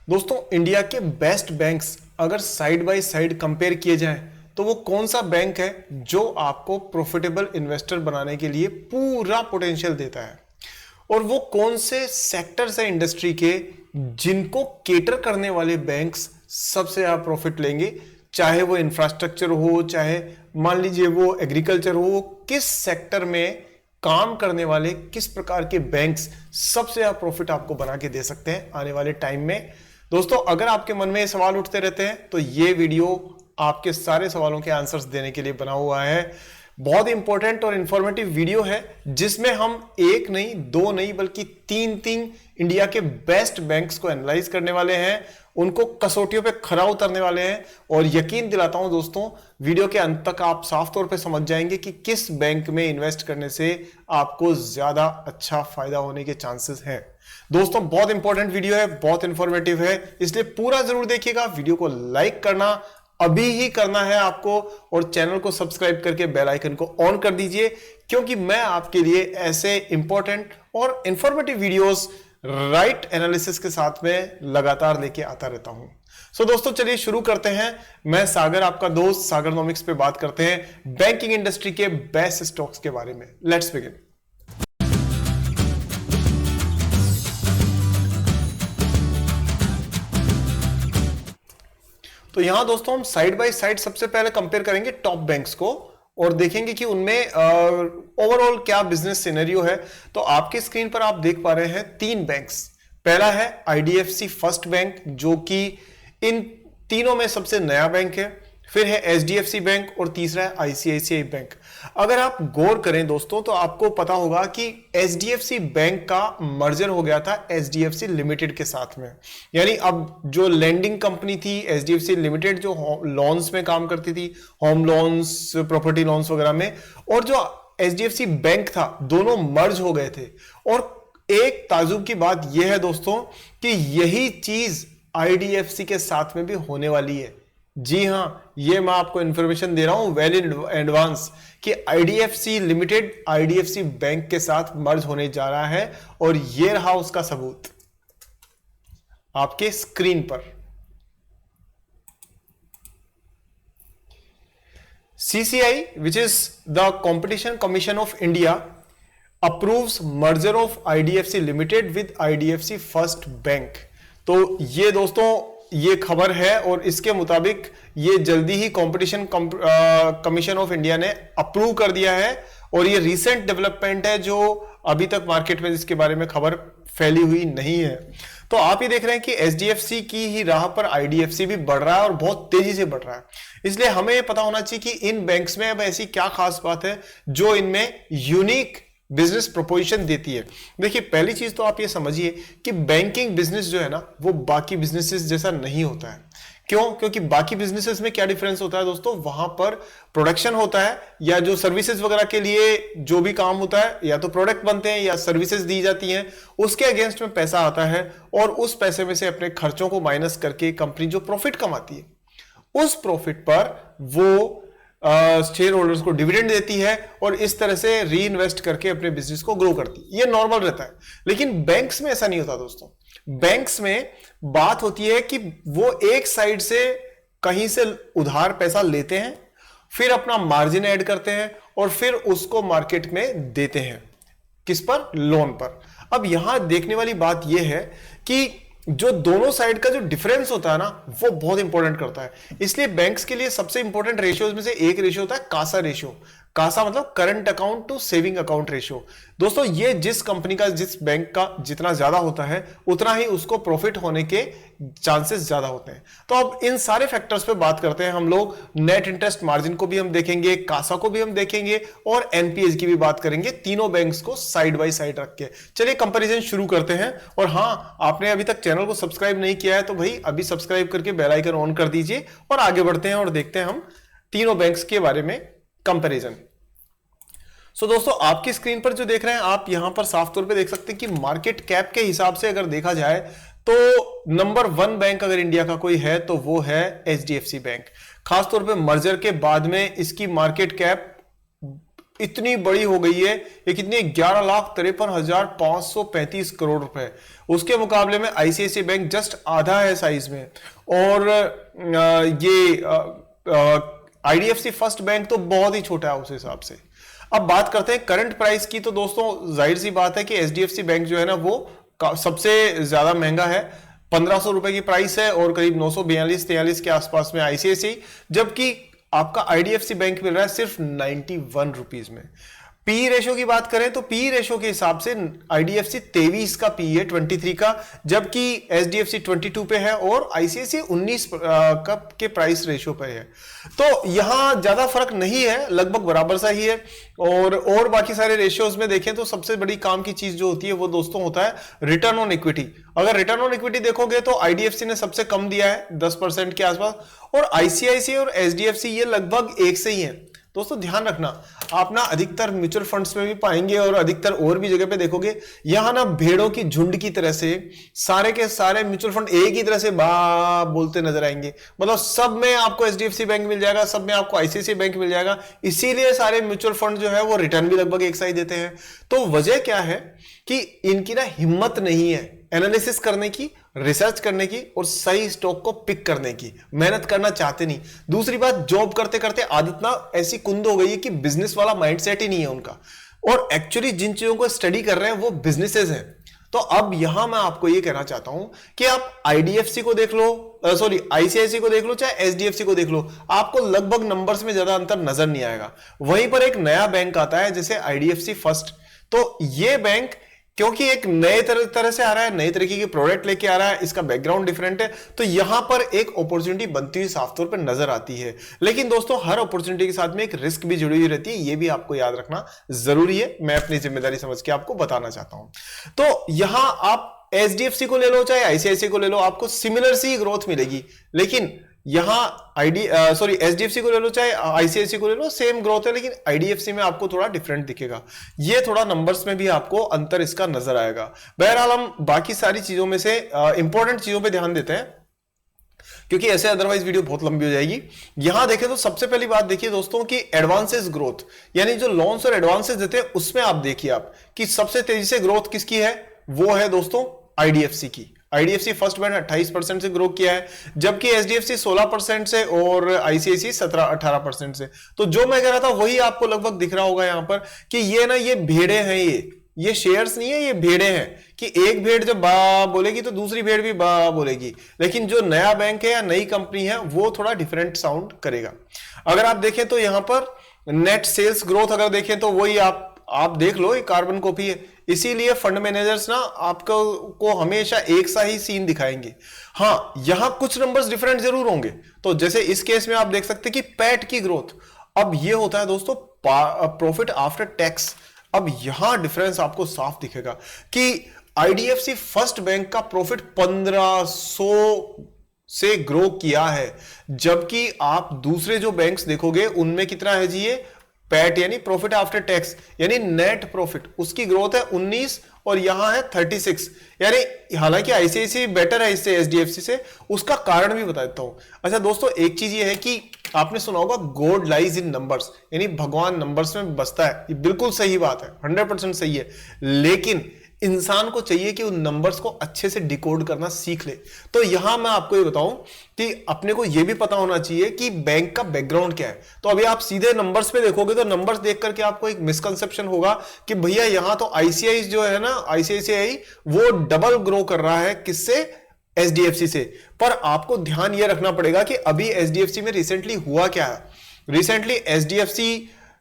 दोस्तों इंडिया के best banks अगर साइड बाय साइड कंपेयर किए जाएं तो वो कौन सा बैंक है जो आपको प्रॉफिटेबल इन्वेस्टर बनाने के लिए पूरा पोटेंशियल देता है, और वो कौन से सेक्टर्स है इंडस्ट्री के जिनको केटर करने वाले बैंक्स सबसे ज्यादा प्रॉफिट लेंगे, चाहे वो इंफ्रास्ट्रक्चर हो, चाहे मान लीजिए वो एग्रीकल्चर हो, किस सेक्टर में काम करने वाले किस प्रकार के बैंक्स सबसे ज्यादा प्रॉफिट आपको बना के दे सकते हैं आने वाले टाइम में। दोस्तों अगर आपके मन में ये सवाल उठते रहते हैं तो ये वीडियो आपके सारे सवालों के आंसर्स देने के लिए बना हुआ है। बहुत इंपॉर्टेंट और इंफॉर्मेटिव वीडियो है जिसमें हम एक नहीं, दो नहीं, बल्कि तीन तीन इंडिया के बेस्ट बैंक्स को एनालाइज करने वाले हैं, उनको कसौटियों पे खरा उतरने वाले हैं। और यकीन दिलाता हूं दोस्तों, वीडियो के अंत तक आप साफ तौर पे समझ जाएंगे कि किस बैंक में इन्वेस्ट करने से आपको ज्यादा अच्छा फायदा होने के चांसेस हैं। दोस्तों बहुत इंपॉर्टेंट वीडियो है, बहुत इंफॉर्मेटिव है, इसलिए पूरा जरूर देखिएगा। वीडियो को लाइक करना अभी ही करना है आपको, और चैनल को सब्सक्राइब करके बेल आइकन को ऑन कर दीजिए, क्योंकि मैं आपके लिए ऐसे इंपॉर्टेंट और इंफॉर्मेटिव वीडियोस राइट एनालिसिस के साथ में लगातार लेके आता रहता हूं। सो दोस्तों चलिए शुरू करते हैं। मैं सागर, आपका दोस्त सागरनॉमिक्स पे बात करते हैं बैंकिंग इंडस्ट्री के बेस्ट स्टॉक्स के बारे में। Let's begin. तो यहां दोस्तों हम साइड बाय साइड सबसे पहले कंपेयर करेंगे टॉप बैंक्स को और देखेंगे कि उनमें ओवरऑल क्या बिजनेस सिनेरियो है। तो आपके स्क्रीन पर आप देख पा रहे हैं तीन बैंक्स। पहला है आईडीएफसी फर्स्ट बैंक, जो कि इन तीनों में सबसे नया बैंक है। फिर है एचडीएफसी बैंक और तीसरा है आईसीआईसीआई बैंक। अगर आप गौर करें दोस्तों तो आपको पता होगा कि एचडीएफसी बैंक का मर्जर हो गया था एचडीएफसी लिमिटेड के साथ में। यानी अब जो लेंडिंग कंपनी थी एचडीएफसी लिमिटेड, जो लोन्स में काम करती थी, होम लोन्स, प्रॉपर्टी लोन्स वगैरह में, और जो एचडीएफसी बैंक था, दोनों मर्ज हो गए थे। और एक ताजुब की बात यह है दोस्तों कि यही चीज आईडीएफसी के साथ में भी होने वाली है। जी हां, ये मैं आपको इंफॉर्मेशन दे रहा हूं वेल इन एडवांस कि आईडीएफसी लिमिटेड आईडीएफसी बैंक के साथ मर्ज होने जा रहा है, और ये रहा उसका सबूत आपके स्क्रीन पर। CCI, which is the competition commission of India, approves merger of IDFC limited with IDFC first bank. तो ये दोस्तों ये खबर है, और इसके मुताबिक ये जल्दी ही कंपटीशन कमीशन ऑफ इंडिया ने अप्रूव कर दिया है। और ये रीसेंट डेवलपमेंट है जो अभी तक मार्केट में इसके बारे में खबर फैली हुई नहीं है। तो आप ये देख रहे हैं कि एचडीएफसी की ही राह पर आईडीएफसी भी बढ़ रहा है, और बहुत तेजी से बढ़ रहा है। इसलिए हमें पता होना चाहिए कि इन बैंक्स में अब ऐसी क्या खास बात है जो इनमें यूनिक बिजनेस प्रोपोजिशन देती है। देखिए पहली चीज तो आप ये समझिए कि बैंकिंग बिजनेस जो है ना, वो बाकी बिजनेसेस जैसा नहीं होता है। क्यों? क्योंकि बाकी बिजनेसेस में क्या डिफरेंस होता है दोस्तों, वहां पर प्रोडक्शन होता है, या जो सर्विसेज वगैरह के लिए जो भी काम होता है, या तो प्रोडक्ट बनते हैं या सर्विसेज दी जाती हैं, उसके अगेंस्ट में पैसा आता है, और उस पैसे में से अपने खर्चों को माइनस करके कंपनी जो प्रॉफिट कमाती है, उस प्रॉफिट पर वो शेयर होल्डर्स को डिविडेंड देती है, और इस तरह से री इन्वेस्ट करके अपने बिजनेस को ग्रो करती है। ये नॉर्मल रहता है। लेकिन बैंक्स में ऐसा नहीं होता दोस्तों। बैंक्स में बात होती है कि वो एक साइड से कहीं से उधार पैसा लेते हैं, फिर अपना मार्जिन ऐड करते हैं, और फिर उसको मार्केट में देते हैं। किस पर? लोन पर। अब यहां देखने वाली बात यह है कि जो दोनों साइड का जो डिफरेंस होता है ना, वो बहुत इंपॉर्टेंट करता है। इसलिए बैंक्स के लिए सबसे इंपॉर्टेंट रेशियोज में से एक रेशियो होता है कासा रेशियो। कासा मतलब current account to saving account ratio. दोस्तों ये जिस कंपनी का, जिस बैंक का जितना ज्यादा होता है, उतना ही उसको प्रॉफिट होने के चांसेस ज्यादा होते हैं। तो अब इन सारे फैक्टर्स पे बात करते हैं हम लोग। नेट इंटरेस्ट मार्जिन को भी हम देखेंगे, कासा को भी हम देखेंगे, और एनपीएस की भी बात करेंगे, तीनों बैंक्स को साइड बाय साइड रख के। चलिए कंपैरिजन शुरू करते हैं। और हां, आपने अभी तक चैनल को सब्सक्राइब नहीं किया है तो भाई अभी सब्सक्राइब करके बेल आइकन ऑन कर दीजिए, और आगे बढ़ते हैं और देखते हैं हम तीनों बैंक्स के बारे में कंपैरिजन। सो दोस्तों आपकी स्क्रीन पर जो देख रहे हैं, आप यहां पर साफ तौर पे देख सकते हैं कि मार्केट कैप के हिसाब से अगर देखा जाए तो नंबर 1 बैंक अगर इंडिया का कोई है तो वो है एचडीएफसी बैंक। खासतौर पे मर्जर के बाद में इसकी मार्केट कैप इतनी बड़ी हो गई है। ये कितनी 11,53,535 करोड़ रुपए। उसके मुकाबले में आईसीआईसीआई बैंक जस्ट आधा है साइज में, और ये आईडीएफसी फर्स्ट बैंक तो बहुत ही छोटा है उस हिसाब से। अब बात करते हैं करंट प्राइस की, तो दोस्तों जाहिर सी बात है कि एचडीएफसी बैंक जो है ना वो सबसे ज्यादा महंगा है, 1500 रुपए की प्राइस है, और करीब 942-43 के आसपास में आईसीआईसीआई, जबकि आपका आईडीएफसी बैंक मिल रहा है सिर्फ 91 रुपीज में। पी रेशो की बात करें तो पी रेशो के हिसाब से आईडीएफसी 23 का पी है, 23 का, जबकि एचडीएफसी 22 पे है और आईसीआईसीआई 19 का के प्राइस रेशो पे है। तो यहां ज्यादा फर्क नहीं है, लगभग बराबर सा ही है। और बाकी सारे रेशियोज में देखें तो सबसे बड़ी काम की चीज जो होती है वो दोस्तों होता है रिटर्न ऑन इक्विटी। अगर रिटर्न ऑन इक्विटी देखोगे तो आईडीएफसी ने सबसे कम दिया है 10% के आसपास, और आईसीआईसीआई और एचडीएफसी ये लगभग एक से ही है। दोस्तों ध्यान रखना, आप ना अधिकतर म्यूचुअल फंड्स में भी पाएंगे और अधिकतर और भी जगह पे देखोगे, यहां ना भेड़ों की झुंड की तरह से सारे के सारे म्यूचुअल फंड एक ही तरह से बा बोलते नजर आएंगे। मतलब सब में आपको एचडीएफसी बैंक मिल जाएगा, सब में आपको आईसीआईसीआई बैंक मिल जाएगा, इसीलिए सारे म्यूचुअल फंड जो है वो रिटर्न भी लगभग एक सा ही देते हैं। तो वजह क्या है कि इनकी ना हिम्मत नहीं है एनालिसिस करने की, रिसर्च करने की और सही स्टॉक को पिक करने की, मेहनत करना चाहते नहीं। दूसरी बात, जॉब करते करते आदत ना ऐसी कुंद हो गई है कि बिजनेस वाला माइंडसेट ही नहीं है उनका, और एक्चुअली जिन चीजों को स्टडी कर रहे हैं वो बिजनेसेस हैं। तो अब यहां मैं आपको ये कहना चाहता हूं कि आप आईडीएफसी को देख लो, सॉरी आईसीआईसी को देख लो, चाहे एचडीएफसी को देख लो, आपको लगभग नंबर्स में ज्यादा अंतर नजर नहीं आएगा। वहीं पर एक नया बैंक आता है जैसे आईडीएफसी फर्स्ट, तो ये बैंक क्योंकि एक नए तरह से आ रहा है, नए तरीके की प्रोडक्ट लेके आ रहा है, इसका बैकग्राउंड डिफरेंट है, तो यहां पर एक अपॉर्चुनिटी बनती हुई साफ तौर पर नजर आती है। लेकिन दोस्तों हर अपॉर्चुनिटी के साथ में एक रिस्क भी जुड़ी हुई रहती है, यह भी आपको याद रखना जरूरी है। मैं अपनी जिम्मेदारी समझ के आपको बताना चाहता हूं। तो यहां आप एचडीएफसी को ले लो चाहे आईसीआईसीआई को ले लो, आपको सिमिलर सी ग्रोथ मिलेगी। लेकिन यहां एचडीएफसी को ले लो चाहे आईसीआईसीआई को ले लो, सेम ग्रोथ है, लेकिन आईडीएफसी में आपको थोड़ा डिफरेंट दिखेगा। ये थोड़ा नंबर्स में भी आपको अंतर इसका नजर आएगा। बहरहाल हम बाकी सारी चीजों में से इंपॉर्टेंट चीजों पे ध्यान देते हैं, क्योंकि ऐसे अदरवाइज वीडियो बहुत लंबी हो जाएगी। यहां देखें तो सबसे पहली बात देखिए दोस्तों कि एडवांसेस ग्रोथ, यानी जो लोन्स और एडवांसेस देते हैं उसमें आप देखिए आप कि सबसे तेजी से ग्रोथ किसकी है, वो है दोस्तों आईडीएफसी की। आईडीएफसी फर्स्ट बैंक 28% से ग्रो किया है, जबकि एचडीएफसी 16% से और आईसीआईसीआई 17-18% से। तो जो मैं कह रहा था वही आपको लगभग दिख रहा होगा यहां पर कि ये ना ये भेड़े हैं, ये शेयर्स नहीं है, ये भेड़े हैं कि एक भेड़ जब बा बोलेगी तो दूसरी भेड़ भी बा बोलेगी। लेकिन जो नया बैंक है या नई कंपनी है वो थोड़ा डिफरेंट साउंड करेगा। अगर आप देखें तो यहां पर नेट सेल्स ग्रोथ अगर देखें तो वही आप देख लो, ये कार्बन कॉपी है, इसीलिए फंड मैनेजर्स ना आपको हमेशा एक सा ही सीन दिखाएंगे। हाँ, यहां कुछ नंबर्स डिफरेंट जरूर होंगे। तो जैसे इस केस में आप देख सकते हैं कि पैट की ग्रोथ, अब ये होता है दोस्तों प्रॉफिट आफ्टर टैक्स। अब यहां डिफरेंस आपको साफ दिखेगा कि आईडीएफसी फर्स्ट बैंक का प्रॉफिट 1500 से ग्रो किया है, जबकि आप दूसरे जो बैंक्स देखोगे उनमें कितना है जी, ये पैट यानी प्रॉफिट आफ्टर टैक्स यानी नेट प्रॉफिट, उसकी ग्रोथ है 19 और यहां है 36। यानी हालांकि आईसीआईसीआई बेटर है इससे एचडीएफसी से, उसका कारण भी बता देता हूं। अच्छा दोस्तों, एक चीज ये है कि आपने सुना होगा गॉड लाइज इन नंबर्स, यानी भगवान नंबर्स में बसता है। ये बिल्कुल सही बात है, 100% सही है, लेकिन इंसान को चाहिए कि उन नंबर्स को अच्छे से डिकोड करना सीख ले। तो यहां मैं आपको ये बताऊं कि अपने को यह भी पता होना चाहिए कि बैंक का बैकग्राउंड क्या है। तो अभी आप सीधे नंबर्स पे देखोगे तो नंबर्स देख करके आपको एक मिसकंसेप्शन होगा कि भैया यहां तो आईसीआई जो है ना, आईसीआईसीआई वो डबल ग्रो कर रहा है किससे, एचडीएफसी से। पर आपको ध्यान यह रखना पड़ेगा कि अभी एचडीएफसी में रिसेंटली हुआ क्या है। रिसेंटली एचडीएफसी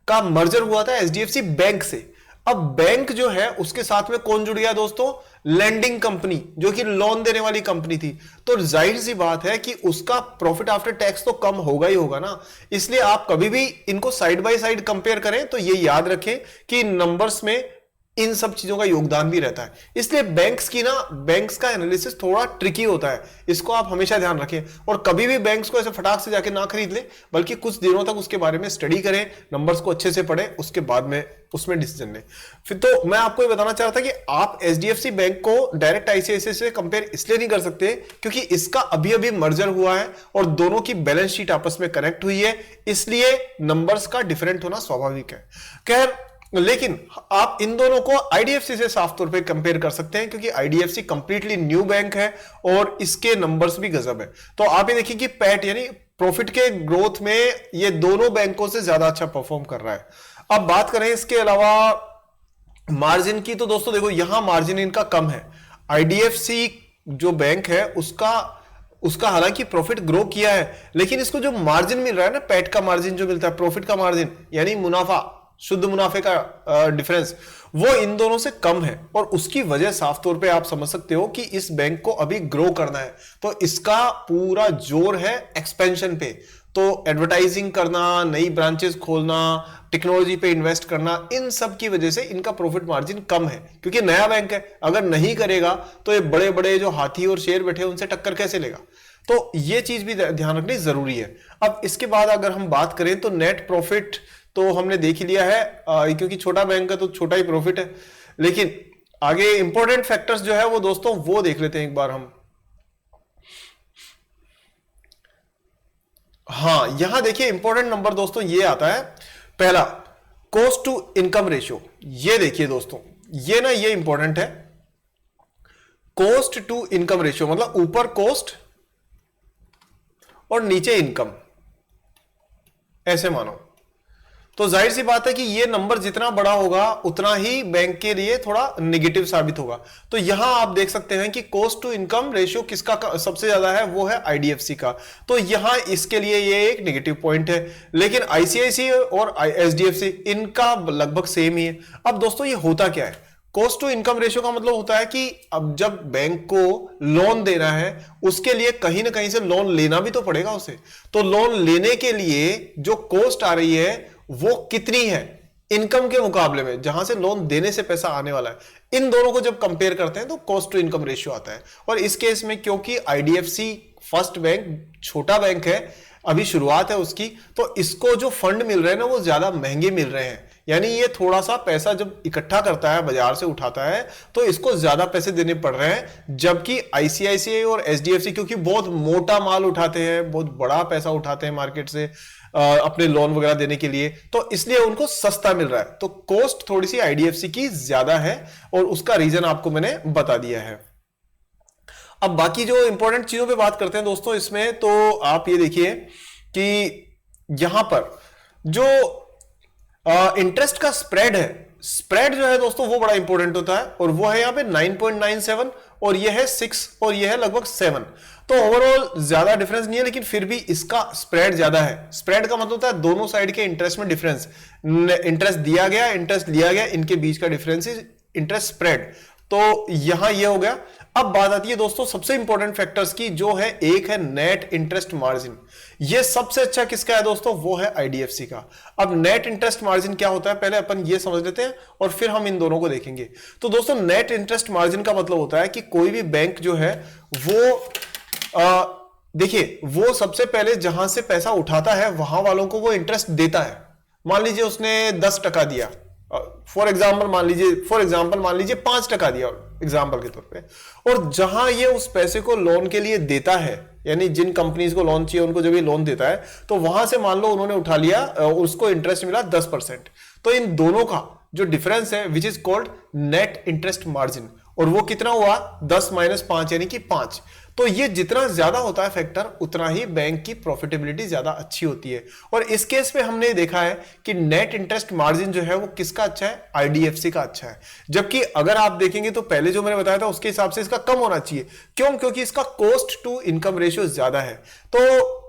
का मर्जर हुआ था एचडीएफसी बैंक से। अब बैंक जो है उसके साथ में कौन जुड़ गया दोस्तों, लैंडिंग कंपनी, जो कि लोन देने वाली कंपनी थी। तो जाहिर सी बात है कि उसका प्रॉफिट आफ्टर टैक्स तो कम होगा ही होगा ना। इसलिए आप कभी भी इनको साइड बाय साइड कंपेयर करें तो ये याद रखें कि नंबर्स में इन सब चीजों का योगदान भी रहता है। इसलिए बैंक्स का एनालिसिस थोड़ा ट्रिकी होता है, इसको आप हमेशा ध्यान रखें। और कभी भी बैंक्स को ऐसे फटाक से जाके ना खरीद ले, बल्कि कुछ दिनों तक उसके बारे में स्टडी करें, नंबर्स को अच्छे से पढ़ें, उसके बाद में उसमें डिसीजन लें। फिर तो मैं आपको ये बताना चाह रहा था कि आप एचडीएफसी बैंक को डायरेक्ट आईसीआईसीआई से कंपेयर इसलिए नहीं कर सकते क्योंकि इसका अभी अभी मर्जर हुआ है और दोनों की बैलेंस शीट आपस में कनेक्ट हुई है, इसलिए नंबर्स का डिफरेंट होना स्वाभाविक है। खैर, लेकिन आप इन दोनों को आईडीएफसी से साफ तौर पे कंपेयर कर सकते हैं क्योंकि आईडीएफसी कंप्लीटली न्यू बैंक है और इसके नंबर्स भी गजब है। तो आप ये देखिए कि पैट यानी प्रॉफिट के ग्रोथ में ये दोनों बैंकों से ज्यादा अच्छा परफॉर्म कर रहा है। अब बात करें इसके अलावा मार्जिन की, तो दोस्तों देखो यहां मार्जिन इनका कम है। आईडीएफसी जो बैंक है उसका हालांकि प्रॉफिट ग्रो किया है, लेकिन इसको जो मार्जिन मिल रहा है ना, पैट का मार्जिन जो मिलता है, प्रॉफिट का मार्जिन यानी मुनाफा, शुद्ध मुनाफे का डिफरेंस, वो इन दोनों से कम है। और उसकी वजह साफ तौर पे आप समझ सकते हो कि इस बैंक को अभी ग्रो करना है, तो इसका पूरा जोर है एक्सपेंशन पे। तो एडवर्टाइजिंग करना, नई ब्रांचेस खोलना, टेक्नोलॉजी पे इन्वेस्ट करना, इन सब की वजह से इनका प्रॉफिट मार्जिन कम है क्योंकि नया बैंक है। अगर नहीं करेगा तो ये बड़े बड़े जो हाथी और शेर बैठे उनसे टक्कर कैसे लेगा। तो ये चीज भी ध्यान रखनी जरूरी है। अब इसके बाद अगर हम बात करें तो नेट प्रॉफिट तो हमने देख ही लिया है, क्योंकि छोटा बैंक है तो छोटा ही प्रॉफिट है। लेकिन आगे इंपॉर्टेंट फैक्टर्स जो है वो दोस्तों वो देख लेते हैं एक बार हम। हाँ, यहां देखिए इंपॉर्टेंट नंबर दोस्तों ये आता है, पहला कॉस्ट टू इनकम रेशियो। ये देखिए दोस्तों, ये इंपॉर्टेंट है। कॉस्ट टू इनकम रेशियो मतलब ऊपर कॉस्ट और नीचे इनकम, ऐसे मानो। तो जाहिर सी बात है कि ये नंबर जितना बड़ा होगा उतना ही बैंक के लिए थोड़ा नेगेटिव साबित होगा। तो यहां आप देख सकते हैं कि कॉस्ट टू इनकम रेशियो किसका सबसे ज्यादा है, वो है आईडीएफसी का। तो यहां इसके लिए ये एक नेगेटिव पॉइंट है। लेकिन आईसीआईसीआई और एचडीएफसी इनका लगभग सेम ही है। अब दोस्तों ये होता क्या है, कॉस्ट टू इनकम रेशियो का मतलब होता है कि अब जब बैंक को लोन देना है उसके लिए कहीं ना कहीं से लोन लेना भी तो पड़ेगा उसे। तो लोन लेने के लिए जो कॉस्ट आ रही है वो कितनी है इनकम के मुकाबले में, जहां से लोन देने से पैसा आने वाला है, इन दोनों को जब कंपेयर करते हैं तो कॉस्ट टू इनकम रेशियो आता है। और इस केस में क्योंकि आईडीएफसी फर्स्ट बैंक छोटा बैंक है, अभी शुरुआत है उसकी, तो इसको जो फंड मिल रहे हैं ना वो ज्यादा महंगे मिल रहे हैं। यानी ये थोड़ा सा पैसा जब इकट्ठा करता है, बाजार से उठाता है, तो इसको ज्यादा पैसे देने पड़ रहे हैं। जबकि आईसीआईसीआई और एचडीएफसी क्योंकि बहुत मोटा माल उठाते हैं, बहुत बड़ा पैसा उठाते हैं मार्केट से अपने लोन वगैरह देने के लिए, तो इसलिए उनको सस्ता मिल रहा है। तो कॉस्ट थोड़ी सी आईडीएफसी की ज्यादा है और उसका रीजन आपको मैंने बता दिया है। अब बाकी जो इंपॉर्टेंट चीजों पे बात करते हैं दोस्तों इसमें, तो आप ये देखिए कि यहां पर जो इंटरेस्ट का स्प्रेड है, स्प्रेड जो है दोस्तों वो बड़ा इंपॉर्टेंट होता है, और वो है यहां पे 9.97 और ये है 6 और ये है लगभग 7। तो ओवरऑल ज्यादा डिफरेंस नहीं है, लेकिन फिर भी इसका स्प्रेड ज्यादा है। स्प्रेड का मतलब होता है दोनों साइड के इंटरेस्ट में डिफरेंस, इंटरेस्ट दिया गया, इंटरेस्ट लिया गया, इनके बीच का डिफरेंस इज इंटरेस्ट स्प्रेड। तो यहां ये हो गया। अब बात आती है दोस्तों सबसे इंपॉर्टेंट फैक्टर्स की, जो है एक है नेट इंटरेस्ट मार्जिन। ये सबसे अच्छा किसका है दोस्तों, वो है आईडीएफसी का। अब नेट इंटरेस्ट मार्जिन क्या होता है पहले अपन ये समझ लेते हैं और फिर हम इन दोनों को देखेंगे। तो दोस्तों नेट इंटरेस्ट मार्जिन का मतलब होता है कि कोई भी बैंक जो है वो देखिए वो सबसे पहले जहां से पैसा उठाता है वहां वालों को वो इंटरेस्ट देता है। मान लीजिए उसने 10% दिया, फॉर एग्जाम्पल मान लीजिए 5% दिया एग्जाम्पल के तौर पे, और जहां ये उस पैसे को लोन के लिए देता है, यानी जिन कंपनीज को लोन चाहिए उनको जब ये लोन देता है, तो वहां से मान लो उन्होंने उठा लिया, उसको इंटरेस्ट मिला 10%। तो इन दोनों का जो डिफरेंस है which is called net interest margin, और वो कितना हुआ 10 - 5 यानी कि 5। तो ये जितना ज्यादा होता है फैक्टर उतना ही बैंक की प्रॉफिटेबिलिटी ज्यादा अच्छी होती है। और इस केस पे हमने देखा है कि नेट इंटरेस्ट मार्जिन जो है वो किसका अच्छा है, आईडीएफसी का अच्छा है। जबकि अगर आप देखेंगे तो पहले जो मैंने बताया था उसके हिसाब से इसका कम होना चाहिए। क्यों? क्योंकि इसका कॉस्ट टू इनकम रेशियो ज्यादा है। तो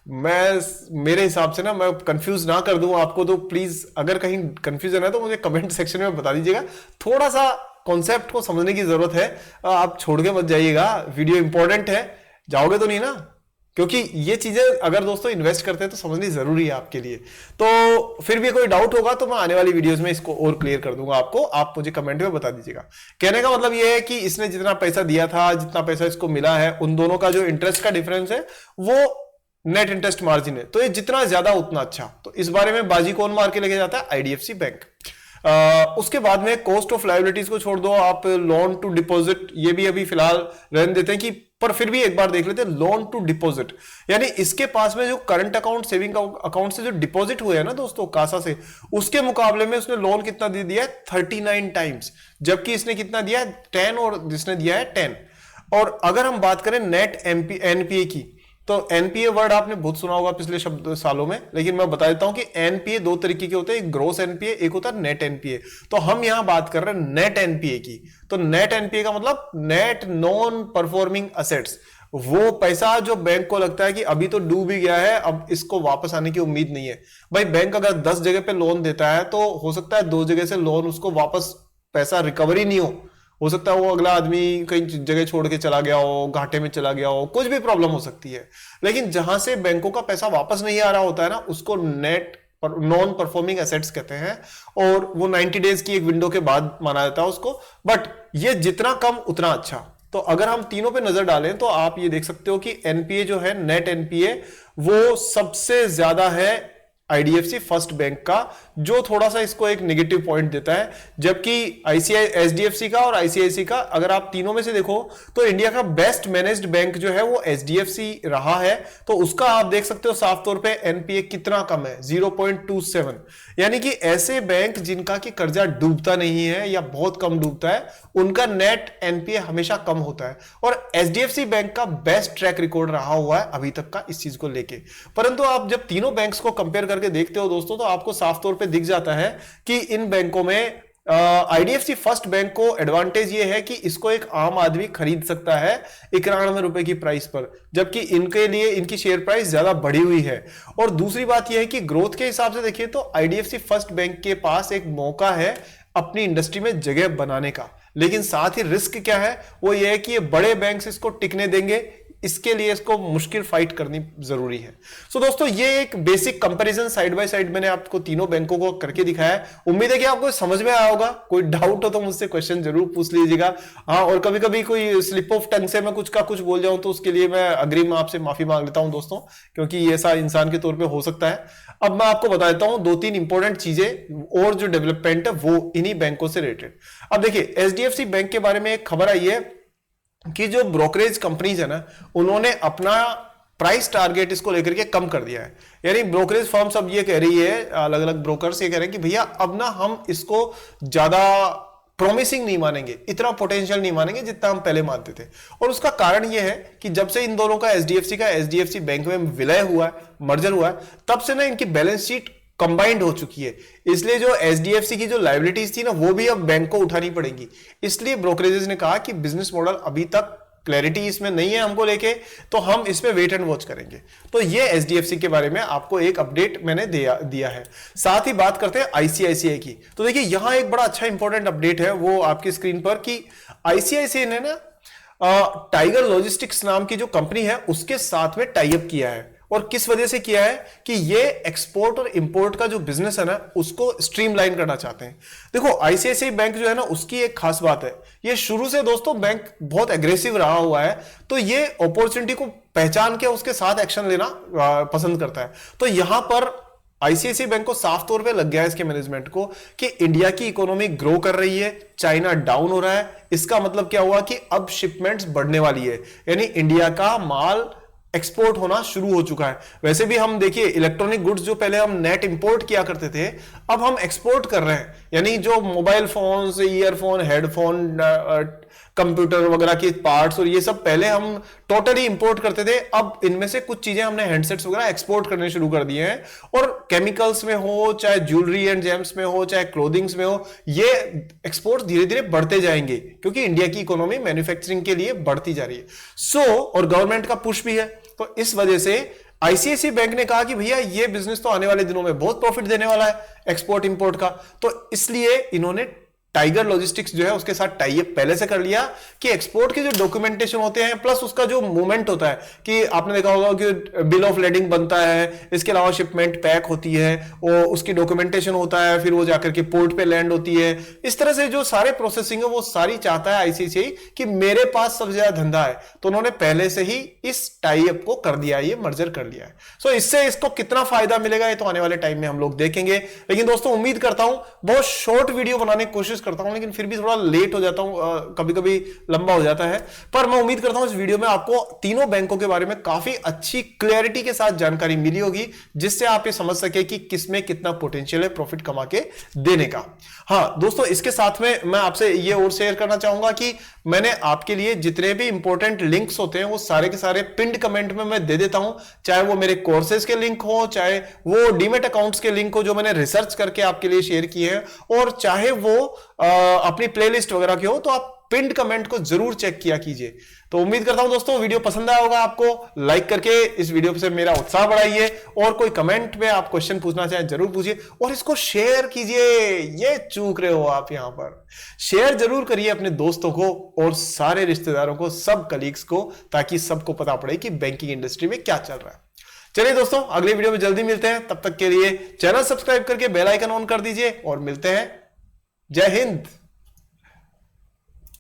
मेरे हिसाब से ना, मैं कंफ्यूज ना कर दूं आपको, तो प्लीज अगर कहीं कंफ्यूजन है तो मुझे कमेंट सेक्शन में बता दीजिएगा। थोड़ा सा कॉन्सेप्ट को समझने की जरूरत है, आप छोड़ के मत जाइएगा। वीडियो इंपॉर्टेंट है, जाओगे तो नहीं ना? क्योंकि ये चीजें अगर दोस्तों इन्वेस्ट करते हैं तो समझनी जरूरी है आपके लिए। तो फिर भी कोई डाउट होगा तो मैं आने वाली वीडियोस में इसको और क्लियर कर दूंगा आपको, आप मुझे कमेंट में बता दीजिएगा। कहने का मतलब ये है कि इसने जितना पैसा दिया था, जितना पैसा इसको मिला है, उन दोनों का जो इंटरेस्ट का डिफरेंस है वो नेट इंटरेस्ट मार्जिन है। तो ये जितना ज्यादा उतना अच्छा। तो इस बारे में बाजी कौन मार के लेके जाता है? IDFC bank. उसके बाद में कॉस्ट ऑफ लायबिलिटीज को छोड़ दो, आप लोन टू डिपॉजिट ये भी अभी फिलहाल रहने देते हैं कि, पर फिर भी एक बार देख लेते हैं लोन टू डिपॉजिट, यानी इसके पास में जो करंट अकाउंट सेविंग अकाउंट से जो डिपॉजिट हुए हैं ना दोस्तों कासा से, उसके मुकाबले में उसने लोन कितना दे दिया है? 39 टाइम्स, जबकि इसने कितना दिया है? 10, और जिसने दिया है 10। और अगर हम बात करें नेट एनपीए की, तो एनपीए वर्ड आपने बहुत सुना होगा पिछले सालों में, लेकिन मैं बता देता हूं कि एनपीए दो तरीके के होते हैं, एक ग्रोस एनपीए, एक होता है नेट एनपीए। तो हम यहां बात कर रहे हैं नेट एनपीए की। तो नेट एनपीए का मतलब नेट नॉन परफॉर्मिंग असेट्स, वो पैसा जो बैंक को लगता है कि अभी तो डूब ही गया है, अब इसको वापस आने की उम्मीद नहीं है। भाई बैंक अगर 10 जगह पे लोन देता है तो हो सकता है 2 जगह से लोन उसको वापस पैसा रिकवरी नहीं हो सकता है वो अगला आदमी कहीं जगह छोड़ के चला गया हो, घाटे में चला गया हो, कुछ भी प्रॉब्लम हो सकती है। लेकिन जहां से बैंकों का पैसा वापस नहीं आ रहा होता है ना, उसको नेट नॉन परफॉर्मिंग एसेट्स कहते हैं, और वो 90 डेज की एक विंडो के बाद माना जाता है उसको। बट ये जितना कम उतना अच्छा। तो अगर हम तीनों पे नजर डालें तो आप ये देख सकते हो कि एनपीए जो है, नेट एनपीए, वो सबसे ज्यादा है आईडीएफसी फर्स्ट बैंक का, जो थोड़ा सा इसको एक नेगेटिव पॉइंट देता है। जबकि एचडीएफसी का और आईसीआईसी का, अगर आप तीनों में से देखो तो इंडिया का बेस्ट मैनेज्ड बैंक जो है वो एचडीएफसी रहा है। तो उसका आप देख सकते हो साफ तौर पे एनपीए कितना कम है, 0.27। यानी कि ऐसे बैंक जिनका कि कर्जा डूबता नहीं है या बहुत कम डूबता है, उनका नेट एनपीए हमेशा कम होता है। और एचडीएफसी बैंक का बेस्ट ट्रैक रिकॉर्ड रहा हुआ है अभी तक का इस चीज को लेके। परंतु आप जब तीनों बैंक्स को कंपेयर करके देखते हो दोस्तों, तो आपको साफ तौर पे दिख जाता है कि इन बैंकों में आईडीएफसी फर्स्ट बैंक को एडवांटेज ये है कि इसको एक आम आदमी खरीद सकता है 91 रुपए की प्राइस पर, जबकि इनके लिए इनकी शेयर प्राइस ज्यादा बढ़ी हुई है। और दूसरी बात यह है कि ग्रोथ के हिसाब से देखिए तो आईडीएफसी फर्स्ट बैंक के पास एक मौका है अपनी इंडस्ट्री में जगह बनाने का। लेकिन साथ ही रिस्क क्या है, वो ये है कि ये बड़े बैंक्स इसको टिकने देंगे, इसके लिए इसको मुश्किल फाइट करनी जरूरी है। सो दोस्तों, ये एक basic comparison side by side मैंने आपको तीनों बैंकों को करके दिखाया है। उम्मीद है कि आपको समझ में आया होगा। कोई डाउट हो तो मुझसे क्वेश्चन जरूर पूछ लीजिएगा। हाँ, और कभी कभी कोई स्लिप ऑफ टंग से मैं कुछ का कुछ बोल जाऊं तो उसके लिए मैं अग्रिम आपसे माफी मांग लेता हूं दोस्तों, क्योंकि ऐसा इंसान के तौर पर हो सकता है। अब मैं आपको बता देता हूं 2-3 इंपॉर्टेंट चीजें और जो डेवलपमेंट है वो इन्हीं बैंकों से रिलेटेड। अब देखिए, एचडीएफसी बैंक के बारे में एक खबर आई है कि जो ब्रोकरेज कंपनीज है ना, उन्होंने अपना प्राइस टारगेट इसको लेकर के कम कर दिया है। यानी ब्रोकरेज फर्म्स अब ये कह रही है, अलग अलग ब्रोकर्स ये कह रहे हैं कि भैया अब ना हम इसको ज्यादा प्रॉमिसिंग नहीं मानेंगे, इतना पोटेंशियल नहीं मानेंगे जितना हम पहले मानते थे। और उसका कारण यह है कि जब से इन दोनों का एचडीएफसी बैंक में विलय हुआ है, मर्जर हुआ है, तब से ना इनकी बैलेंस शीट कंबाइंड हो चुकी है। इसलिए जो एचडीएफसी की जो लायबिलिटीज थी ना, वो भी अब बैंक को उठानी पड़ेगी। इसलिए ब्रोकरेजेस ने कहा कि बिजनेस मॉडल अभी तक क्लैरिटी इसमें नहीं है हमको लेके, तो हम इसमें वेट एंड वॉच करेंगे। तो ये एचडीएफसी के बारे में आपको एक अपडेट मैंने दिया है। साथ ही बात करते हैं आईसीआईसीआई की। तो देखिए, यहां एक बड़ा अच्छा इंपॉर्टेंट अपडेट है वो आपकी स्क्रीन पर, कि आईसीआईसीआई ने ना टाइगर लॉजिस्टिक्स नाम की जो कंपनी है उसके साथ में टाई अप किया है। और किस वजह से किया है कि ये एक्सपोर्ट और इंपोर्ट का जो बिजनेस है ना, उसको स्ट्रीमलाइन करना चाहते हैं। देखो, आईसीआईसीआई बैंक जो है ना, उसकी एक खास बात है, ये शुरू से दोस्तों बैंक बहुत एग्रेसिव रहा हुआ है। तो ये अपॉर्चुनिटी को पहचान के उसके साथ एक्शन लेना पसंद करता है। तो यहां पर आईसीआईसीआई बैंक को साफ तौर पे लग गया है इसके मैनेजमेंट को कि इंडिया की इकोनॉमी ग्रो कर रही है, चाइना डाउन हो रहा है। इसका मतलब क्या हुआ कि अब शिपमेंट्स बढ़ने वाली है, यानी इंडिया का माल एक्सपोर्ट होना शुरू हो चुका है। वैसे भी हम देखिए, इलेक्ट्रॉनिक गुड्स जो पहले हम नेट इंपोर्ट किया करते थे, अब हम एक्सपोर्ट कर रहे हैं। यानी जो mobile phones, earphone, headphone, computer वगैरह के पार्ट्स और ये सब पहले हम टोटली इंपोर्ट करते थे, अब इनमें से कुछ चीजें हमने हैंडसेट्स वगैरह एक्सपोर्ट करने शुरू कर दिए हैं। और केमिकल्स में हो, चाहे ज्वेलरी एंड जेम्स में हो, चाहे क्लोथिंग्स में हो, ये एक्सपोर्ट धीरे धीरे बढ़ते जाएंगे, क्योंकि इंडिया की इकोनॉमी मैन्युफैक्चरिंग के लिए बढ़ती जा रही है। और गवर्नमेंट का पुश भी है। तो इस वजह से आईसीआईसीआई बैंक ने कहा कि भैया ये बिजनेस तो आने वाले दिनों में बहुत प्रॉफिट देने वाला है एक्सपोर्ट इंपोर्ट का। तो इसलिए इन्होंने टाइगर लॉजिस्टिक्स जो है उसके साथ टाई अप पहले से कर लिया कि एक्सपोर्ट के जो डॉक्यूमेंटेशन होते हैं प्लस उसका जो मूवमेंट होता है कि आपने देखा होगा कि बिल ऑफ लेडिंग बनता है, इसके अलावा शिपमेंट पैक होती है और उसकी डॉक्यूमेंटेशन होता है, फिर वो जाकर के पोर्ट पे लैंड होती है। इस तरह से जो सारे प्रोसेसिंग है वो सारी चाहता है आईसीआईसीआई कि मेरे पास सबसे ज्यादा धंधा है, तो उन्होंने पहले से ही इस टाई अप को कर दिया है, ये मर्जर कर लिया है। सो इससे इसको कितना फायदा मिलेगा ये तो आने वाले टाइम में हम लोग देखेंगे। लेकिन दोस्तों उम्मीद करता हूं, बहुत शॉर्ट वीडियो बनाने की कोशिश करता हूं लेकिन फिर भी थोड़ा लेट हो जाता हूं, कभी कभी लंबा हो जाता है, पर मैं उम्मीद करता हूं इस वीडियो में आपको तीनों बैंकों के बारे में काफी अच्छी क्लैरिटी के साथ जानकारी मिली होगी, जिससे आप ये समझ सके कि किसमें कितना पोटेंशियल है प्रॉफिट कमा के देने का। हाँ दोस्तों, इसके साथ में मैं आपसे ये और शेयर करना चाहूंगा कि मैंने आपके लिए जितने भी इंपॉर्टेंट लिंक्स होते हैं वो सारे के सारे पिंड कमेंट में मैं दे देता हूं, चाहे वो मेरे कोर्सेज के लिंक हो, चाहे वो डीमेट अकाउंट्स के लिंक हो जो मैंने रिसर्च करके आपके लिए शेयर किए हैं, और चाहे वो अपनी प्लेलिस्ट वगैरह की हो, तो आप पिंड कमेंट को जरूर चेक किया कीजिए। तो उम्मीद करता हूं दोस्तों वीडियो पसंद आया होगा आपको। लाइक करके इस वीडियो से मेरा उत्साह बढ़ाइए, और कोई कमेंट में आप क्वेश्चन पूछना चाहें जरूर पूछिए, और इसको शेयर कीजिए। ये चूक रहे हो आप, यहां पर शेयर जरूर करिए अपने दोस्तों को और सारे रिश्तेदारों को, सब कलीग्स को, ताकि सबको पता पड़े कि बैंकिंग इंडस्ट्री में क्या चल रहा है। चलिए दोस्तों, अगले वीडियो में जल्दी मिलते हैं, तब तक के लिए चैनल सब्सक्राइब करके बेल आइकन ऑन कर दीजिए और मिलते हैं। जय हिंद।